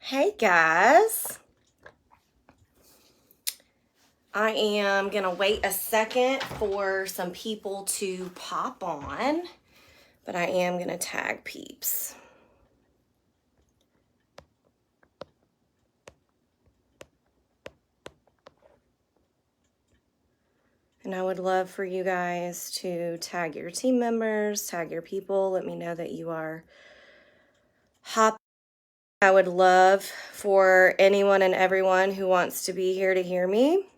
Hey guys, I am gonna wait a second for some people to pop on, but I am gonna tag peeps. And I would love for you guys to tag your team members, tag your people, let me know that you are hopping. I would love for anyone and everyone who wants to be here to hear me.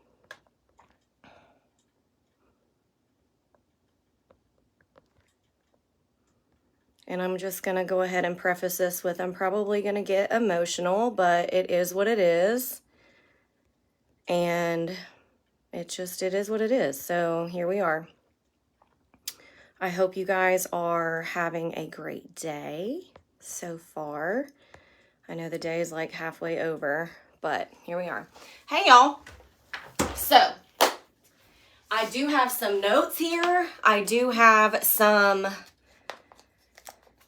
And I'm just going to go ahead and preface this with I'm probably going to get emotional, but it is what it is. And it is what it is. So here we are. I hope you guys are having a great day so far. I know the day is like halfway over, but here we are. Hey y'all. So I do have some notes here. I do have some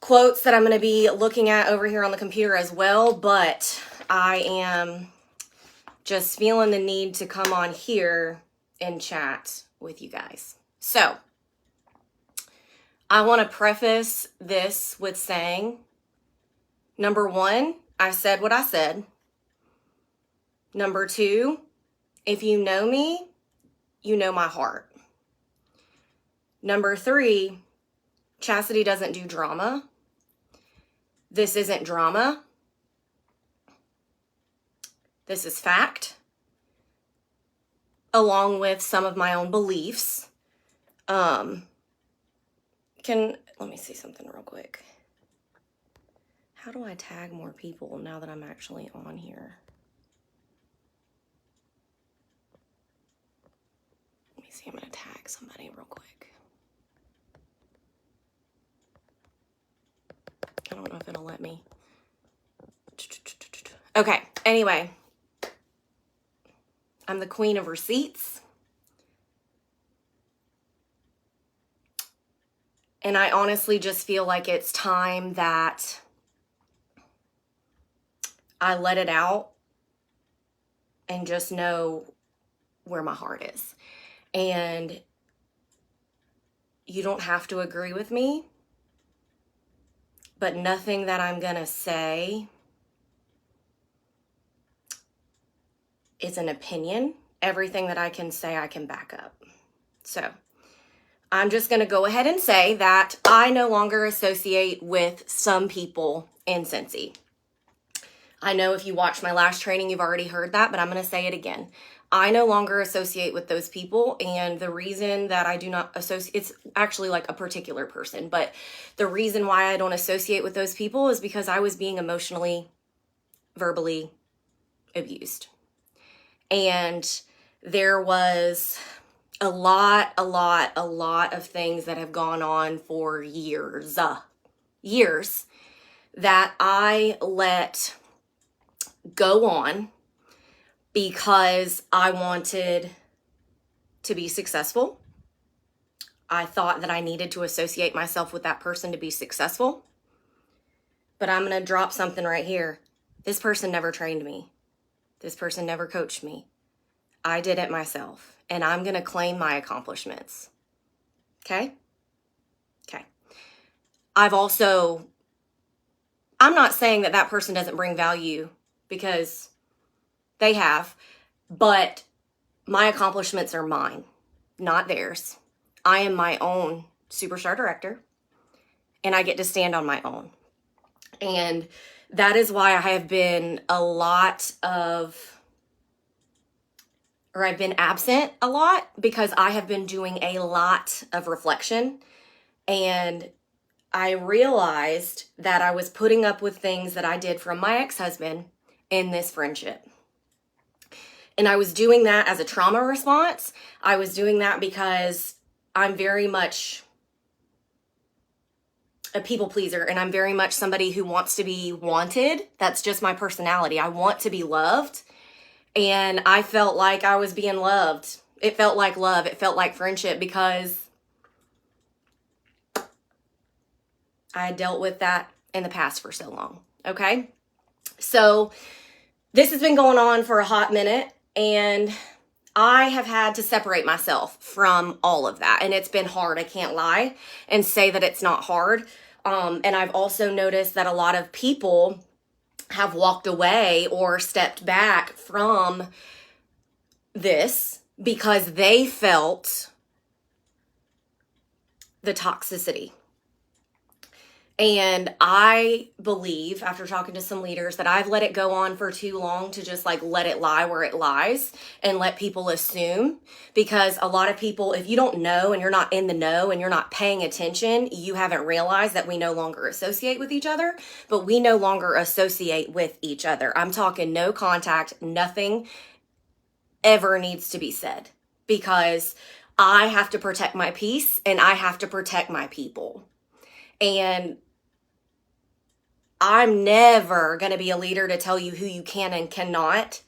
quotes that I'm going to be looking at over here on the computer as well, but I am just feeling the need to come on here and chat with you guys. So I want to preface this with saying, number one, I said what I said. Number two, if you know me, you know my heart. Number three, Chastity doesn't do drama. This isn't drama. This is fact, along with some of my own beliefs. Let me see something real quick. How do I tag more people now that I'm actually on here? Let me see, I'm going to tag somebody real quick. I don't know if it'll let me. Okay, anyway. I'm the queen of receipts. And I honestly just feel like it's time that I let it out and just know where my heart is. And you don't have to agree with me, but nothing that I'm going to say is an opinion. Everything that I can say, I can back up. So I'm just going to go ahead and say that I no longer associate with some people in Cincy. I know if you watched my last training, you've already heard that, but I'm going to say it again. I no longer associate with those people, and the reason that I do not associate, it's actually like a particular person, but the reason why I don't associate with those people is because I was being emotionally, verbally abused. And there was a lot of things that have gone on for years that I let go on because I wanted to be successful. I thought that I needed to associate myself with that person to be successful. But I'm going to drop something right here. This person never trained me. This person never coached me. I did it myself, and I'm going to claim my accomplishments. Okay? Okay. I'm not saying that person doesn't bring value, because they have, but my accomplishments are mine, not theirs. I am my own superstar director, and I get to stand on my own. And that is why I've been absent a lot, because I have been doing a lot of reflection, and I realized that I was putting up with things that I did from my ex-husband in this friendship. And I was doing that as a trauma response. I was doing that because I'm very much a people pleaser, and I'm very much somebody who wants to be wanted. That's just my personality. I want to be loved. And I felt like I was being loved. It felt like love. It felt like friendship, because I dealt with that in the past for so long. Okay? So this has been going on for a hot minute, and I have had to separate myself from all of that. And it's been hard, I can't lie and say that it's not hard. And I've also noticed that a lot of people have walked away or stepped back from this because they felt the toxicity. And I believe, after talking to some leaders, that I've let it go on for too long to just like let it lie where it lies and let people assume. Because a lot of people, if you don't know and you're not in the know and you're not paying attention, you haven't realized that we no longer associate with each other, but we no longer associate with each other. I'm talking no contact, nothing ever needs to be said, because I have to protect my peace and I have to protect my people. And I'm never going to be a leader to tell you who you can and cannot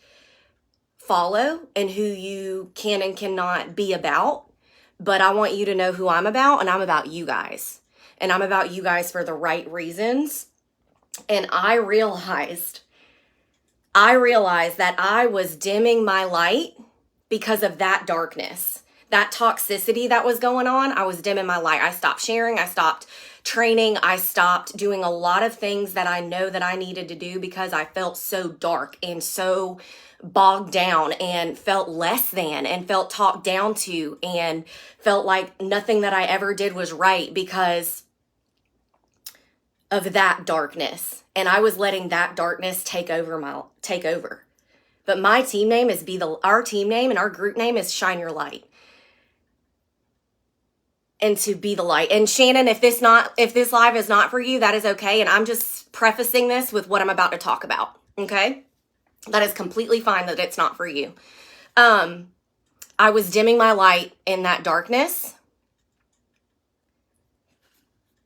follow and who you can and cannot be about. But I want you to know who I'm about, and I'm about you guys. And I'm about you guys for the right reasons. And I realized that I was dimming my light because of that darkness, that toxicity that was going on. I was dimming my light. I stopped sharing. I stopped training. I stopped doing a lot of things that I know that I needed to do because I felt so dark and so bogged down and felt less than and felt talked down to and felt like nothing that I ever did was right because of that darkness. And I was letting that darkness take over. But my team name is our team name and our group name is Shine Your Light. And to be the light. And Shannon, if this live is not for you, that is okay. And I'm just prefacing this with what I'm about to talk about. Okay? That is completely fine that it's not for you. I was dimming my light in that darkness.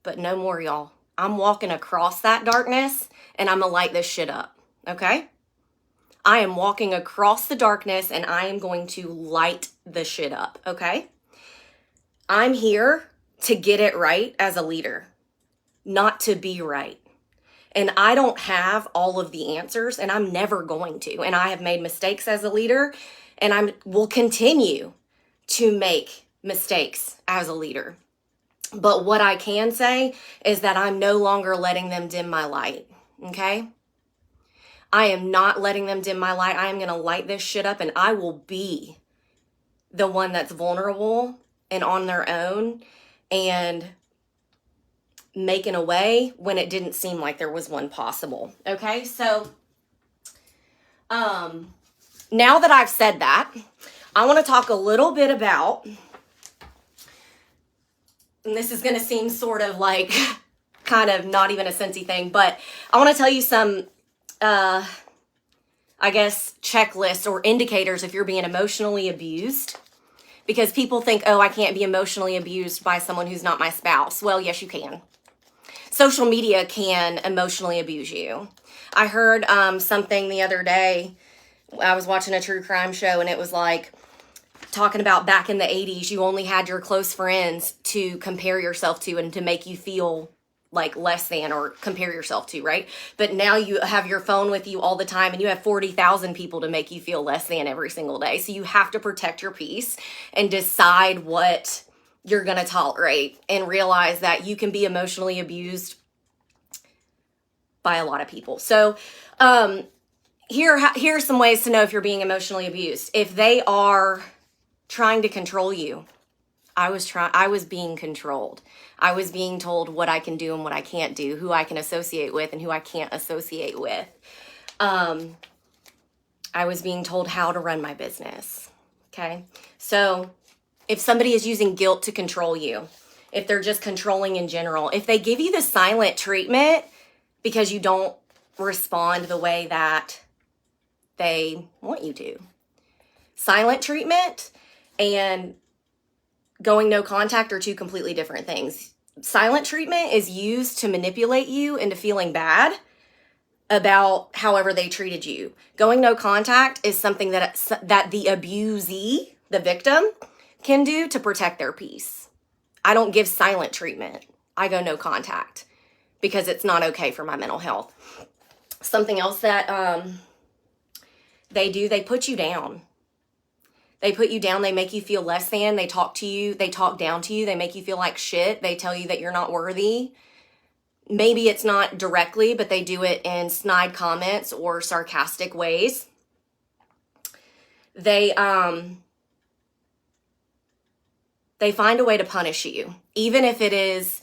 But no more, y'all. I'm walking across that darkness and I'm gonna light this shit up. Okay? I am walking across the darkness and I am going to light the shit up. Okay? I'm here to get it right as a leader, not to be right. And I don't have all of the answers, and I'm never going to. And I have made mistakes as a leader, and I will continue to make mistakes as a leader. But what I can say is that I'm no longer letting them dim my light, okay? I am not letting them dim my light. I am going to light this shit up, and I will be the one that's vulnerable and on their own and making a way when it didn't seem like there was one possible. Okay, so now that I've said that, I want to talk a little bit about, and this is going to seem sort of like kind of not even a sensey thing, but I want to tell you some, I guess, checklists or indicators if you're being emotionally abused. Because people think, oh, I can't be emotionally abused by someone who's not my spouse. Well, yes, you can. Social media can emotionally abuse you. I heard something the other day. I was watching a true crime show, and it was like talking about back in the 80s, you only had your close friends to compare yourself to and to make you feel like less than or compare yourself to, right? But now you have your phone with you all the time and you have 40,000 people to make you feel less than every single day. So you have to protect your peace and decide what you're going to tolerate and realize that you can be emotionally abused by a lot of people. So here's some ways to know if you're being emotionally abused. If they are trying to control you, I was being controlled. I was being told what I can do and what I can't do, who I can associate with and who I can't associate with. I was being told how to run my business. Okay. So if somebody is using guilt to control you, if they're just controlling in general, if they give you the silent treatment because you don't respond the way that they want you to, silent treatment and going no contact are two completely different things. Silent treatment is used to manipulate you into feeling bad about however they treated you. Going no contact is something that the abusee, the victim, can do to protect their peace. I don't give silent treatment. I go no contact because it's not okay for my mental health. Something else that they do, they put you down. They put you down. They make you feel less than. They talk to you. They talk down to you. They make you feel like shit. They tell you that you're not worthy. Maybe it's not directly, but they do it in snide comments or sarcastic ways. They find a way to punish you, even if it is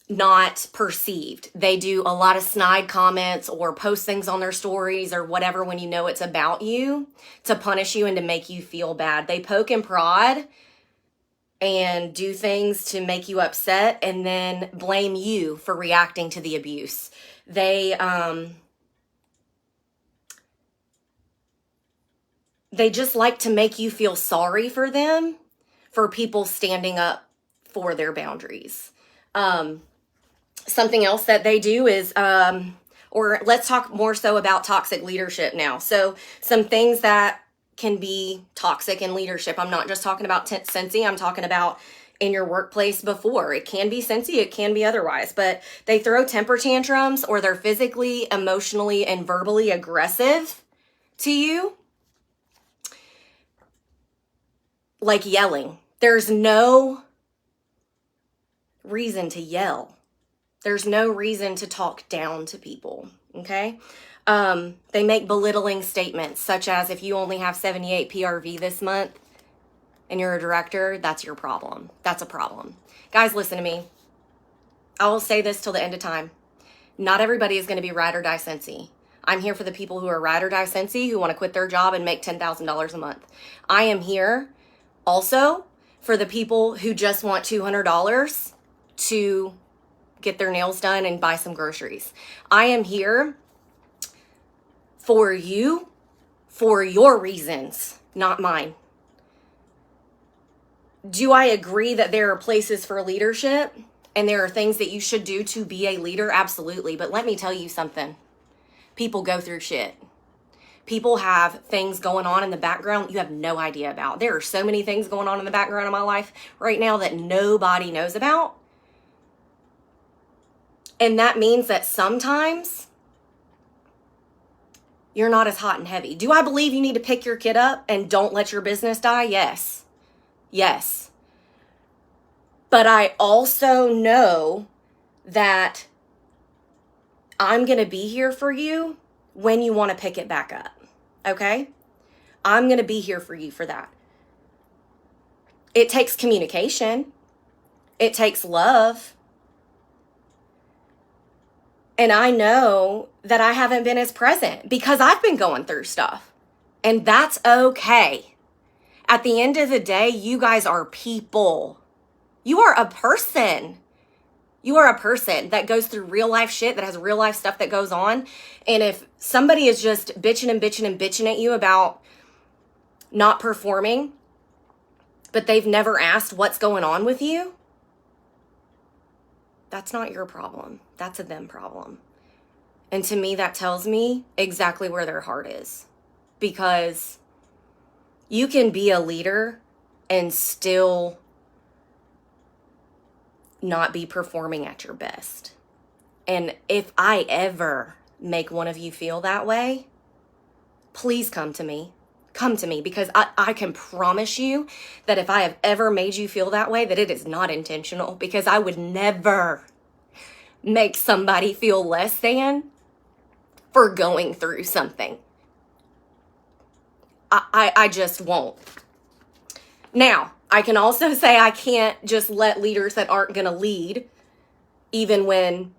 not perceived. They do a lot of snide comments or post things on their stories or whatever when you know it's about you, to punish you and to make you feel bad. They poke and prod and do things to make you upset and then blame you for reacting to the abuse. They just like to make you feel sorry for them, for people standing up for their boundaries. Something else that they do is, or let's talk more so about toxic leadership now. So some things that can be toxic in leadership. I'm not just talking about Cincy. I'm talking about in your workplace before. It can be Cincy, it can be otherwise, but they throw temper tantrums, or they're physically, emotionally, and verbally aggressive to you. Like yelling. There's no reason to yell. There's no reason to talk down to people, okay? They make belittling statements, such as, if you only have 78 PRV this month and you're a director, that's your problem. That's a problem. Guys, listen to me. I will say this till the end of time. Not everybody is going to be ride or die Cincy. I'm here for the people who are ride or die Cincy, who want to quit their job and make $10,000 a month. I am here also for the people who just want $200 to get their nails done and buy some groceries. I am here for you, for your reasons, not mine. Do I agree that there are places for leadership and there are things that you should do to be a leader? Absolutely. But let me tell you something. People go through shit. People have things going on in the background you have no idea about. There are so many things going on in the background of my life right now that nobody knows about. And that means that sometimes you're not as hot and heavy. Do I believe you need to pick your kid up and don't let your business die? Yes. Yes. But I also know that I'm going to be here for you when you want to pick it back up. Okay? I'm going to be here for you for that. It takes communication. It takes love. And I know that I haven't been as present because I've been going through stuff. And that's okay. At the end of the day, you guys are people. You are a person. You are a person that goes through real life shit, that has real life stuff that goes on. And if somebody is just bitching and bitching and bitching at you about not performing, but they've never asked what's going on with you, that's not your problem. That's a them problem. And to me, that tells me exactly where their heart is. Because you can be a leader and still not be performing at your best. And if I ever make one of you feel that way, please come to me. Come to me, because I can promise you that if I have ever made you feel that way, that it is not intentional, because I would never make somebody feel less than for going through something. I just won't. Now, I can also say I can't just let leaders that aren't going to lead, even when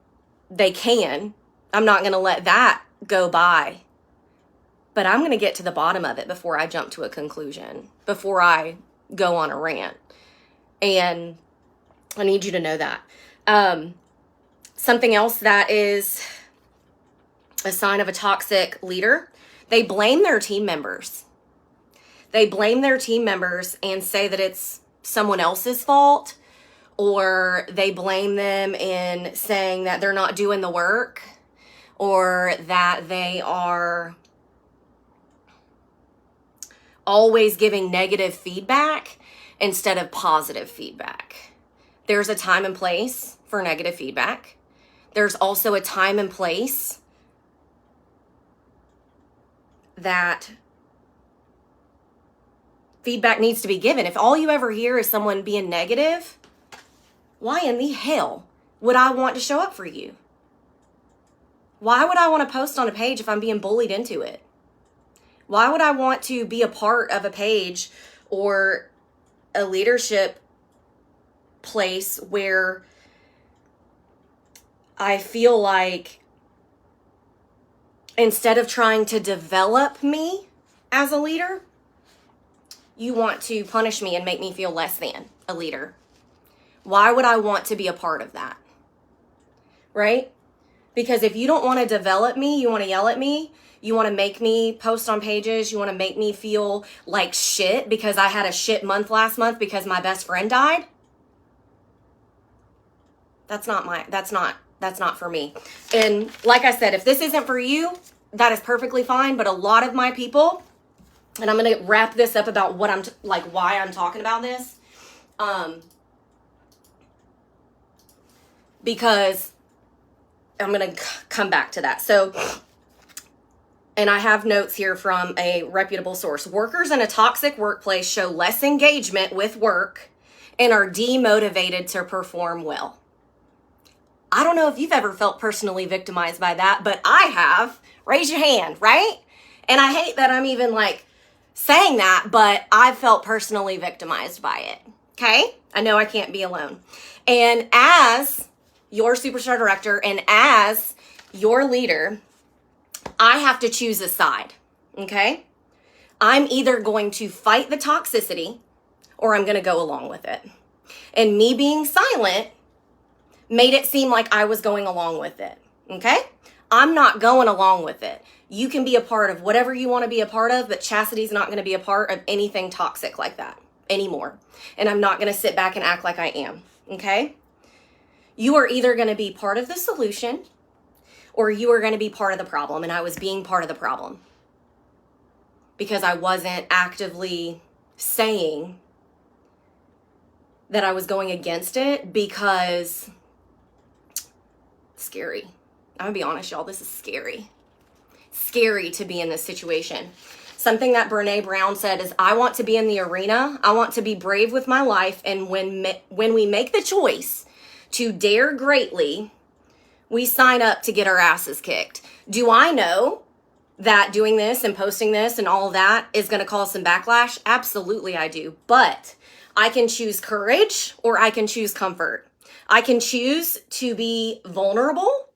they can. I'm not going to let that go by. But I'm going to get to the bottom of it before I jump to a conclusion, before I go on a rant. And I need you to know that. Something else that is a sign of a toxic leader, they blame their team members. They blame their team members and say that it's someone else's fault, or they blame them in saying that they're not doing the work, or that they are always giving negative feedback instead of positive feedback. There's a time and place for negative feedback. There's also a time and place that feedback needs to be given. If all you ever hear is someone being negative, why in the hell would I want to show up for you? Why would I want to post on a page if I'm being bullied into it? Why would I want to be a part of a page or a leadership place where I feel like instead of trying to develop me as a leader, you want to punish me and make me feel less than a leader? Why would I want to be a part of that? Right? Because if you don't want to develop me, you want to yell at me, you want to make me post on pages, you want to make me feel like shit because I had a shit month last month because my best friend died. That's not for me. And like I said, if this isn't for you, that is perfectly fine. But a lot of my people, and I'm going to wrap this up about what why I'm talking about this. Because I'm going to come back to that. So, and I have notes here from a reputable source. Workers in a toxic workplace show less engagement with work and are demotivated to perform well. I don't know if you've ever felt personally victimized by that, but I have. Raise your hand, right? And I hate that I'm even saying that, but I've felt personally victimized by it. Okay? I know I can't be alone. And as your superstar director and as your leader, I have to choose a side. Okay? I'm either going to fight the toxicity or I'm going to go along with it. And me being silent made it seem like I was going along with it. Okay? I'm not going along with it. You can be a part of whatever you want to be a part of, but Chastity's not going to be a part of anything toxic like that anymore. And I'm not going to sit back and act like I am. Okay? You are either going to be part of the solution or you are going to be part of the problem. And I was being part of the problem because I wasn't actively saying that I was going against it because scary. I'm gonna be honest, y'all, this is scary. Scary to be in this situation. Something that Brene Brown said is, I want to be in the arena. I want to be brave with my life. And when we make the choice to dare greatly, we sign up to get our asses kicked. Do I know that doing this and posting this and all of that is going to cause some backlash? Absolutely I do. But I can choose courage or I can choose comfort. I can choose to be vulnerable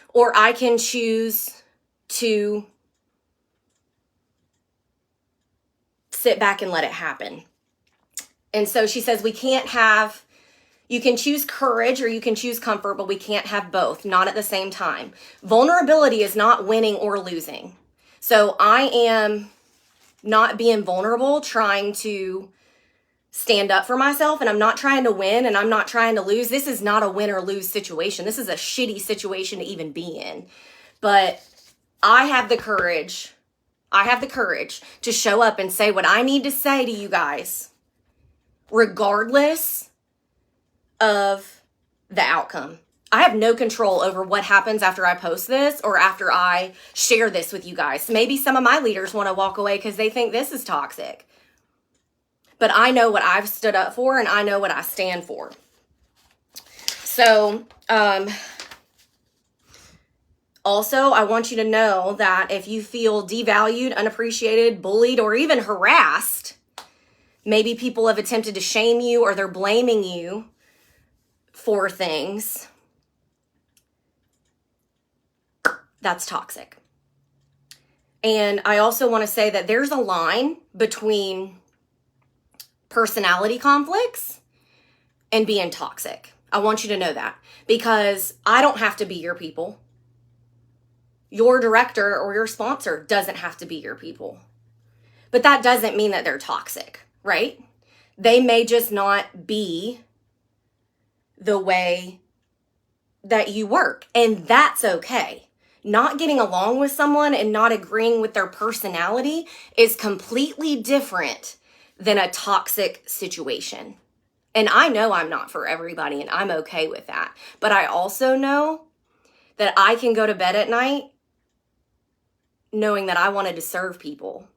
or I can choose to sit back and let it happen. And so she says you can choose courage or you can choose comfort, but we can't have both, not at the same time. Vulnerability is not winning or losing. So I am not being vulnerable, trying to stand up for myself, and I'm not trying to win and I'm not trying to lose. This is not a win or lose situation. This is a shitty situation to even be in. But I have the courage. I have the courage to show up and say what I need to say to you guys, regardless of the outcome. I have no control over what happens after I post this or after I share this with you guys. Maybe some of my leaders want to walk away because they think this is toxic. But I know what I've stood up for and I know what I stand for. So, also, I want you to know that if you feel devalued, unappreciated, bullied, or even harassed, maybe people have attempted to shame you or they're blaming you for things, that's toxic. And I also want to say that there's a line between personality conflicts and being toxic. I want you to know that because I don't have to be your people. Your director or your sponsor doesn't have to be your people. But that doesn't mean that they're toxic, right? They may just not be the way that you work, and that's okay. Not getting along with someone and not agreeing with their personality is completely different than a toxic situation. And I know I'm not for everybody, and I'm okay with that. But I also know that I can go to bed at night knowing that I wanted to serve people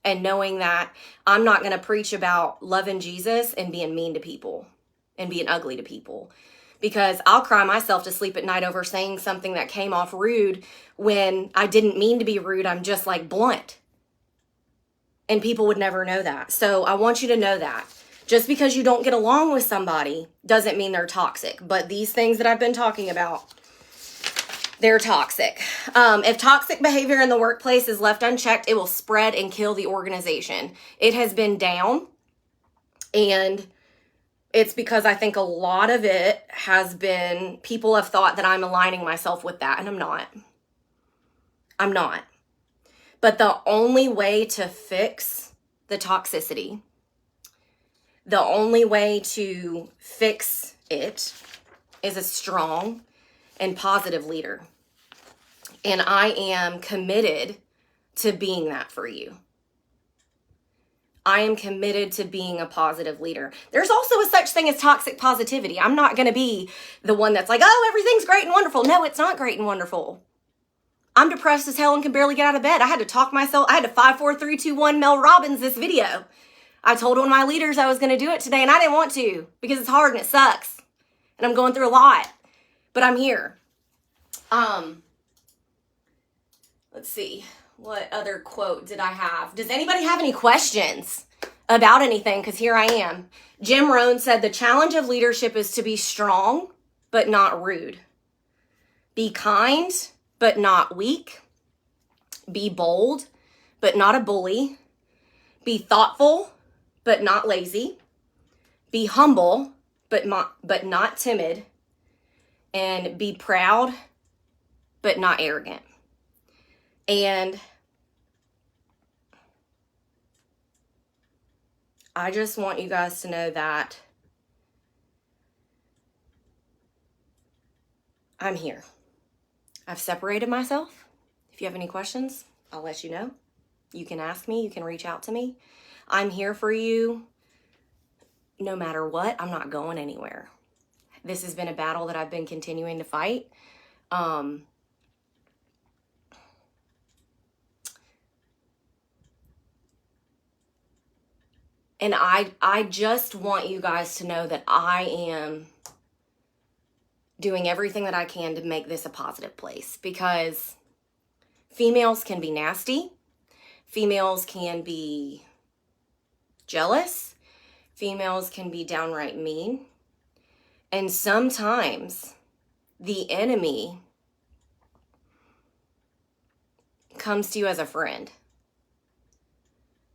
and knowing that I'm not going to preach about loving Jesus and being mean to people and being ugly to people, because I'll cry myself to sleep at night over saying something that came off rude when I didn't mean to be rude. I'm just like blunt, and people would never know that. So I want you to know that just because you don't get along with somebody doesn't mean they're toxic. But these things that I've been talking about, they're toxic. If toxic behavior in the workplace is left unchecked, it will spread and kill the organization. It has been down, and it's because I think a lot of it has been, people have thought that I'm aligning myself with that, and I'm not. I'm not. But the only way to fix the toxicity, the only way to fix it is a strong and positive leader. And I am committed to being that for you. I am committed to being a positive leader. There's also a such thing as toxic positivity. I'm not going to be the one that's like, oh, everything's great and wonderful. No, it's not great and wonderful. I'm depressed as hell and can barely get out of bed. I had to talk myself. I had to 5, 4, 3, 2, 1 Mel Robbins this video. I told one of my leaders I was going to do it today, and I didn't want to because it's hard and it sucks. And I'm going through a lot. But I'm here. Let's see. What other quote did I have? Does anybody have any questions about anything? Because here I am. Jim Rohn said, the challenge of leadership is to be strong, but not rude. Be kind, but not weak. Be bold, but not a bully. Be thoughtful, but not lazy. Be humble, but not timid. And be proud, but not arrogant. And I just want you guys to know that I'm here. I've separated myself. If you have any questions, I'll let you know. You can ask me. You can reach out to me. I'm here for you no matter what. I'm not going anywhere. This has been a battle that I've been continuing to fight. And I just want you guys to know that I am doing everything that I can to make this a positive place, because females can be nasty. Females can be jealous. Females can be downright mean. And sometimes the enemy comes to you as a friend.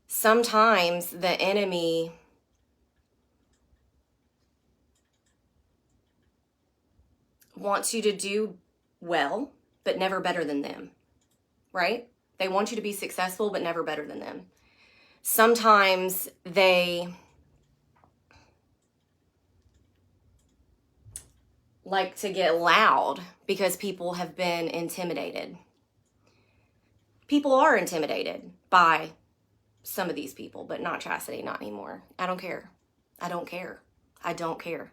Sometimes the enemy wants you to do well, but never better than them, right? They want you to be successful, but never better than them. Sometimes they like to get loud because people have been intimidated. People are intimidated by some of these people, but not Chastity, not anymore. I don't care. I don't care. I don't care.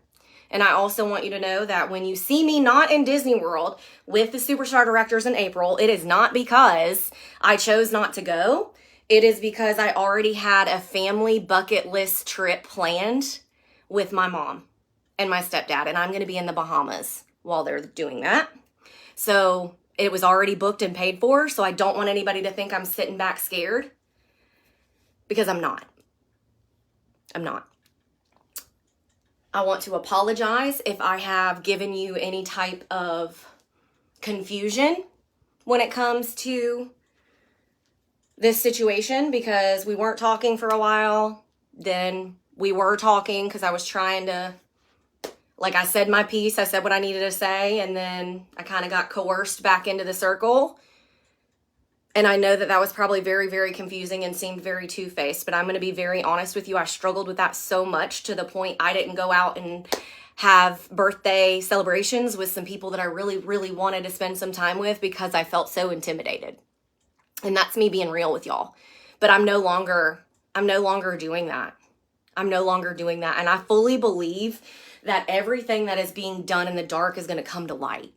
And I also want you to know that when you see me not in Disney World with the Superstar Directors in April, it is not because I chose not to go. It is because I already had a family bucket list trip planned with my mom and my stepdad, and I'm going to be in the Bahamas while they're doing that. So it was already booked and paid for, so I don't want anybody to think I'm sitting back scared, because I'm not. I'm not. I want to apologize if I have given you any type of confusion when it comes to this situation, because we weren't talking for a while. Then we were talking because I was trying to, like, I said my piece, I said what I needed to say, and then I kind of got coerced back into the circle. And I know that that was probably very, very confusing and seemed very two-faced, but I'm going to be very honest with you. I struggled with that so much to the point I didn't go out and have birthday celebrations with some people that I really, really wanted to spend some time with because I felt so intimidated. And that's me being real with y'all. But I'm no longer doing that. I'm no longer doing that. And I fully believe that everything that is being done in the dark is going to come to light.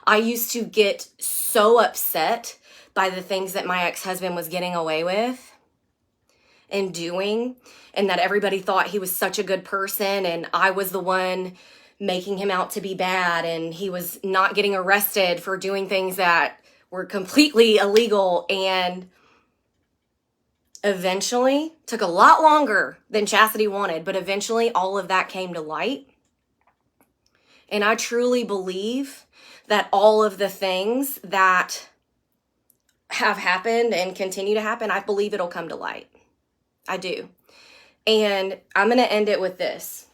I used to get so upset by the things that my ex-husband was getting away with and doing, and that everybody thought he was such a good person and I was the one making him out to be bad, and he was not getting arrested for doing things that were completely illegal. And eventually, took a lot longer than Chastity wanted, but eventually all of that came to light. And I truly believe that all of the things that have happened and continue to happen, I believe it'll come to light. I do. And I'm going to end it with this.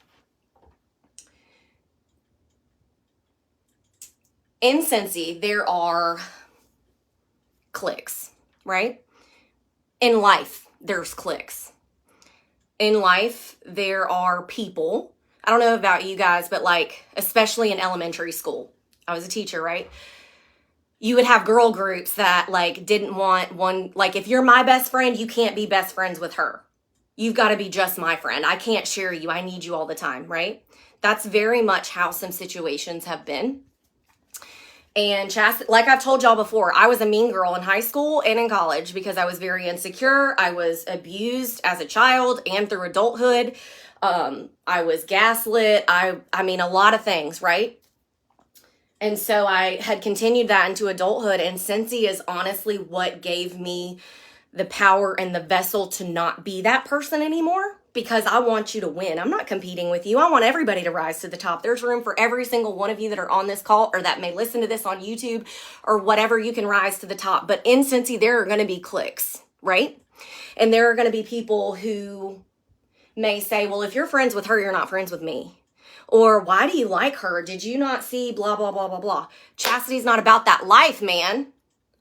In Cincy, there are cliques, right? In life, there's cliques. In life, there are people. I don't know about you guys, but like, especially in elementary school, I was a teacher, right? You would have girl groups that like didn't want one, like if you're my best friend, you can't be best friends with her. You've got to be just my friend. I can't share you. I need you all the time, right? That's very much how some situations have been. And like I've told y'all before, I was a mean girl in high school and in college because I was very insecure. I was abused as a child and through adulthood. I was gaslit. I mean, a lot of things, right? And so I had continued that into adulthood, and Cincy is honestly what gave me the power and the vessel to not be that person anymore, because I want you to win. I'm not competing with you. I want everybody to rise to the top. There's room for every single one of you that are on this call or that may listen to this on YouTube or whatever. You can rise to the top. But in Cincy, there are going to be cliques, right? And there are going to be people who may say, well, if you're friends with her, you're not friends with me. Or why do you like her? Did you not see blah, blah, blah, blah, blah. Chastity's not about that life, man.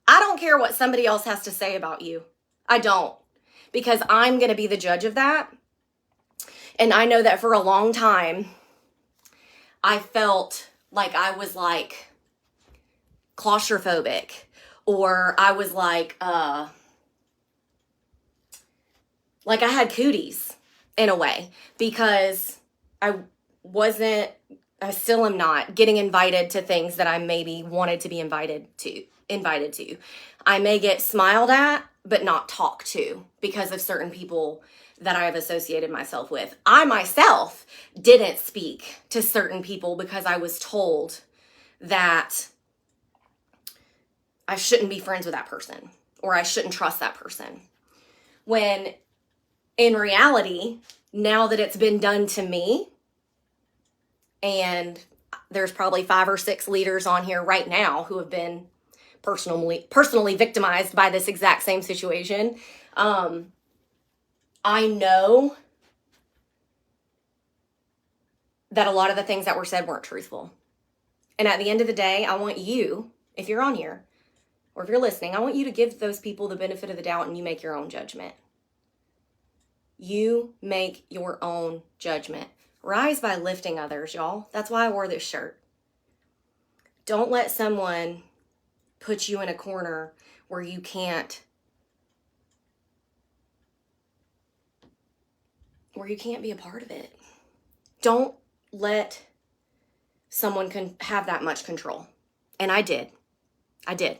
I don't care what somebody else has to say about you. I don't. Because I'm going to be the judge of that. And I know that for a long time, I felt like I was like claustrophobic, or I was like I had cooties in a way, because I still am not getting invited to things that I maybe wanted to be invited to. I may get smiled at, but not talked to because of certain people that I have associated myself with. I myself didn't speak to certain people because I was told that I shouldn't be friends with that person or I shouldn't trust that person. When in reality, now that it's been done to me, and there's probably 5 or 6 leaders on here right now who have been personally victimized by this exact same situation. I know that a lot of the things that were said weren't truthful. And at the end of the day, I want you, if you're on here, or if you're listening, I want you to give those people the benefit of the doubt and you make your own judgment. You make your own judgment. Rise by lifting others, y'all. That's why I wore this shirt. Don't let someone put you in a corner where you can't be a part of it. Don't let someone have that much control. And I did. And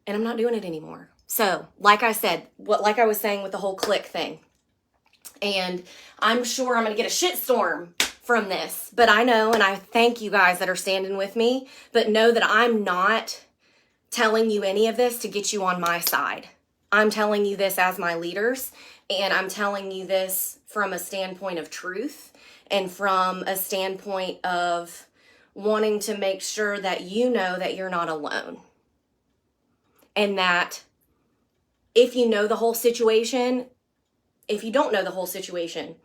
I'm not doing it anymore. So, like I said, like I was saying with the whole clique thing, and I'm sure I'm going to get a shitstorm from this, but I know, and I thank you guys that are standing with me, but know that I'm not telling you any of this to get you on my side. I'm telling you this as my leaders, and I'm telling you this from a standpoint of truth and from a standpoint of wanting to make sure that you know that you're not alone. And that if you know the whole situation, if you don't know the whole situation,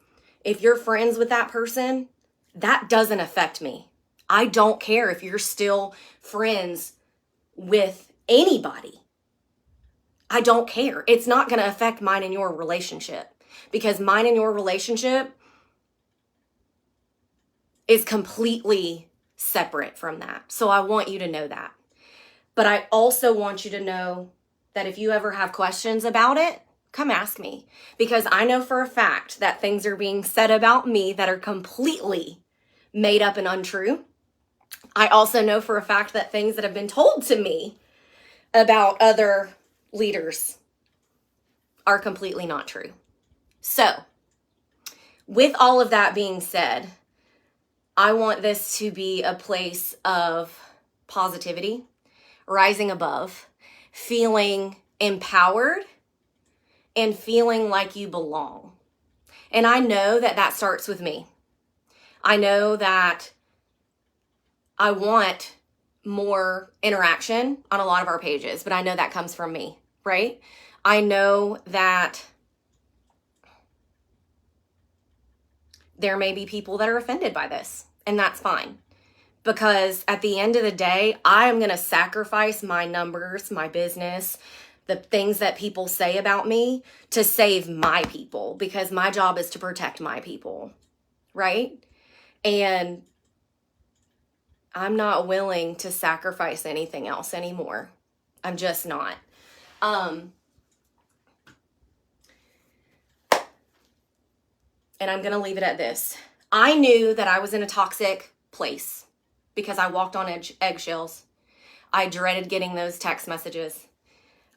if you're friends with that person, that doesn't affect me. I don't care if you're still friends with anybody. I don't care. It's not going to affect mine and your relationship, because mine and your relationship is completely separate from that. So I want you to know that. But I also want you to know that if you ever have questions about it, come ask me, because I know for a fact that things are being said about me that are completely made up and untrue. I also know for a fact that things that have been told to me about other leaders are completely not true. So, with all of that being said, I want this to be a place of positivity, rising above, feeling empowered, and feeling like you belong. And I know that that starts with me. I know that I want more interaction on a lot of our pages, but I know that comes from me, right? I know that there may be people that are offended by this, and that's fine. Because at the end of the day, I'm going to sacrifice my numbers, my business, the things that people say about me to save my people, because my job is to protect my people, right? And I'm not willing to sacrifice anything else anymore. I'm just not. And I'm going to leave it at this. I knew that I was in a toxic place because I walked on eggshells. I dreaded getting those text messages.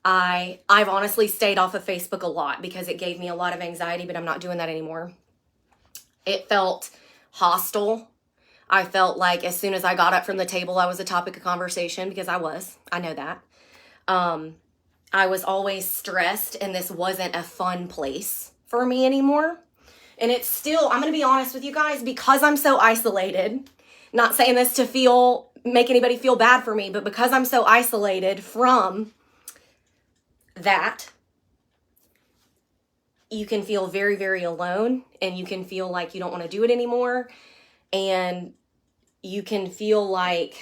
I've honestly stayed off of Facebook a lot because it gave me a lot of anxiety, but I'm not doing that anymore. It felt hostile. I felt like as soon as I got up from the table, I was a topic of conversation, because I know that. I was always stressed, and this wasn't a fun place for me anymore. And it's still, I'm going to be honest with you guys, because I'm so isolated, not saying this to make anybody feel bad for me, but because I'm so isolated from that, you can feel very, very alone, and you can feel like you don't want to do it anymore. And you can feel like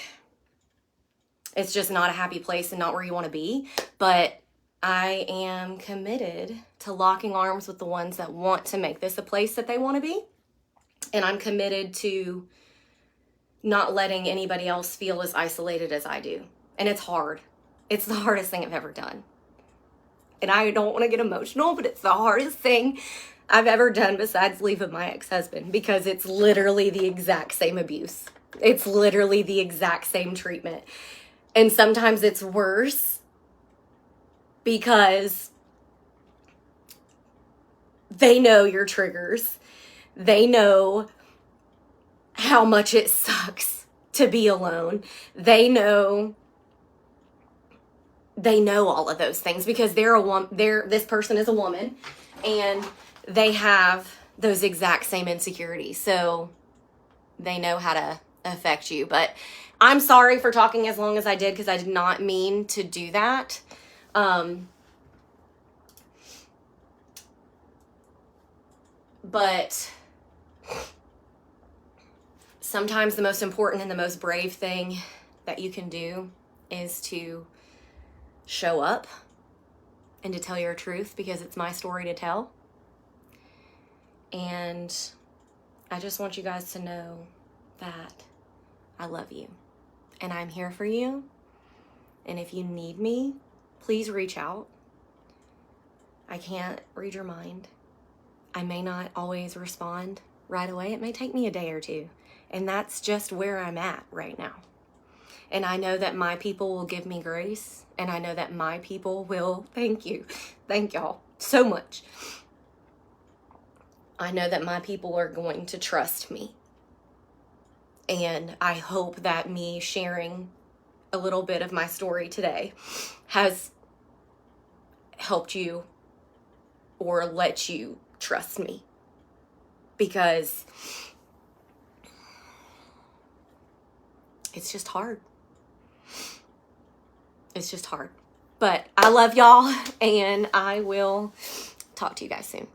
it's just not a happy place and not where you want to be. But I am committed to locking arms with the ones that want to make this a place that they want to be. And I'm committed to not letting anybody else feel as isolated as I do. And it's hard. It's the hardest thing I've ever done. And I don't want to get emotional, but it's the hardest thing I've ever done besides leaving my ex-husband, because it's literally the exact same abuse. It's literally the exact same treatment. And sometimes it's worse because they know your triggers. They know how much it sucks to be alone. They know all of those things because this person is a woman, and they have those exact same insecurities. So they know how to affect you. But I'm sorry for talking as long as I did, because I did not mean to do that. But sometimes the most important and the most brave thing that you can do is to show up and to tell your truth, because it's my story to tell. And I just want you guys to know that I love you and I'm here for you. And if you need me, please reach out. I can't read your mind. I may not always respond right away. It may take me a day or two. And that's just where I'm at right now. And I know that my people will give me grace. And I know that my people will, thank you. Thank y'all so much. I know that my people are going to trust me. And I hope that me sharing a little bit of my story today has helped you or let you trust me. Because it's just hard. It's just hard. But I love y'all, and I will talk to you guys soon.